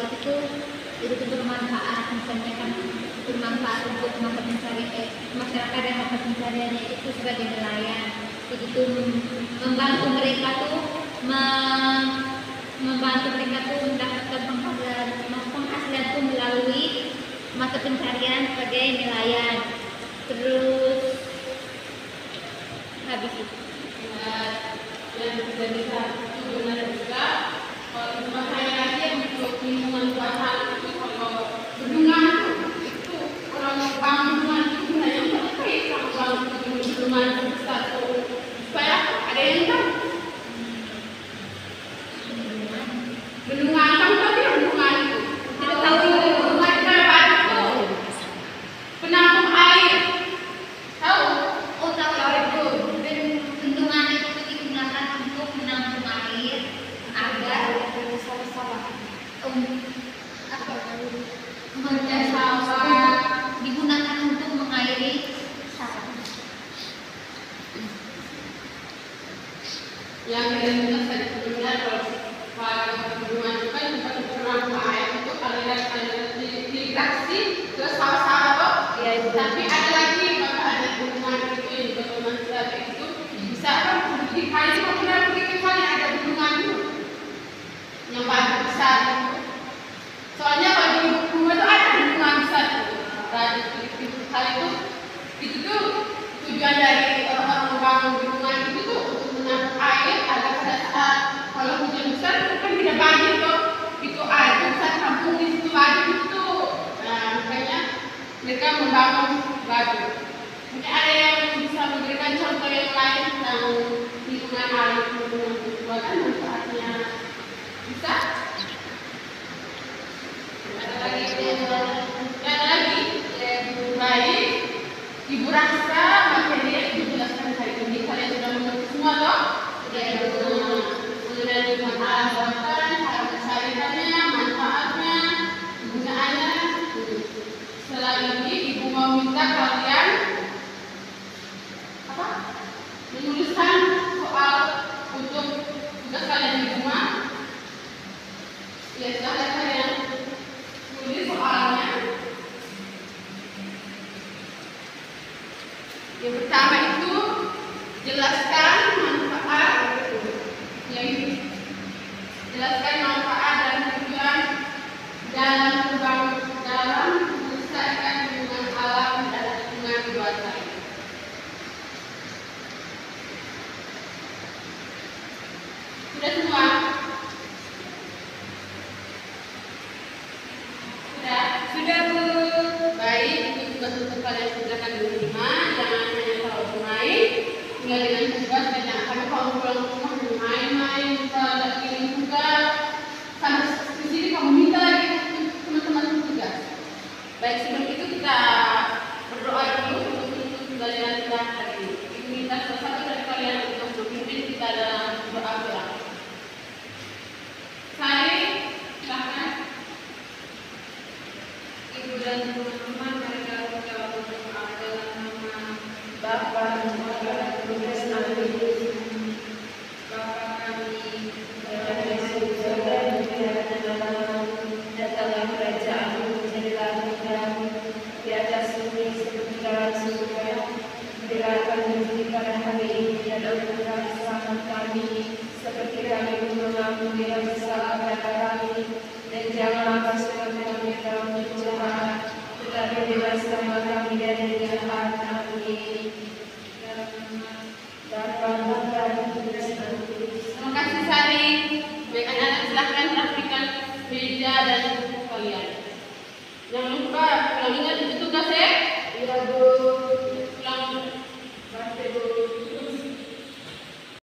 plastik itu bermanfaat, misalnya kan bermanfaat untuk mata pencarian masyarakat yang mata pencariannya itu sebagai nelayan, begitu membantu mereka tuh mendapatkan penghasilan tuh melalui mata pencarian sebagai nelayan. Terus habis itu yang terjadi saat itu benar juga. Kalau tempat saya lagi yang untuk minuman buatan itu, kalau bendungan itu orang bangun bendungan itu gunanya apa ya? Kalau bangun bendungan besar supaya ada yang tahu bendungan kan tadi bendungan itu kita tahu bendungan kayak itu penampung air, tahu? oh tahu itu bendungan itu digunakan untuk menampung air agar sawah digunakan untuk mengairi sawah. Yang kita tadi sebelumnya kalau bendungan itu kan tempat penampung air untuk aliran irigasi ke sawah-sawah. Tapi ada lagi maka ada bendungan itu yang bendungan itu bisa kan di kali pernah pergi ke kali ada bendungan itu yang batu besar itu. Soalnya kalau di rumah itu ada bendungan besar itu. Di kali itu tuh tujuan dari orang-orang membangun bendungan itu tuh untuk menampung air agar pada saat kalau hujan besar itu kan tidak banjir tuh, itu air itu bisa tampung di situ baju itu. Nah makanya mereka membangun baju. Mungkin ada yang bisa memberikan contoh yang lain tentang lingkungan air bendungan itu kan manfaatnya bisa? Ada lagi baik Ibu rasa materi yang dijelaskan hari ini kalian sudah mengerti semua toh? Mengenai lingkungan alam buatan, cara kesehariannya, manfaatnya, penggunaannya. Setelah ini Ibu mau minta kalian menuliskan soal untuk tugas kalian di rumah. Ya setelah kalian tulis soalnya. Yang pertama itu jelaskan manfaat, jelaskan manfaat dan tujuan dalam melestarikan lingkungan alam dan lingkungan buatan. Sudah semua? Sudah Bu. Baik, itu tugas untuk kalian kerjakan di rumah. Jangan hanya kalau bermain, tinggal dengan tugas dan jangan sampai kalau pulang ke rumah main-main, tidak kirim tugas. Sampai di sini kamu minta lagi teman-teman tugas. Baik, sebelum itu kita berdoa dulu untuk pembelajaran kita hari ini. Ibu minta salah satu dari kalian untuk memimpin kita dalam doa pulang. Sari, silahkan. Ibu dan teman-teman, mereka berdoa dalam nama Bapa dan Putra dan Roh Kudus. Amin. Bapa kami yang ada di surga, dimuliakan namamu, datanglah kerajaanmu, jadilah kehendakmu di atas bumi seperti dalam surga. Berilah kami rezeki pada hari ini dan ampunilah kesalahan kami, seperti kami mengampuni yang bersalah kepada kami, dan janganlah masukkan kami dalam pencobaan, tetapi bebaskanlah kami dari yang jahat. Amin. Terima kasih Sari. Baik anak-anak silahkan praktikan meja dan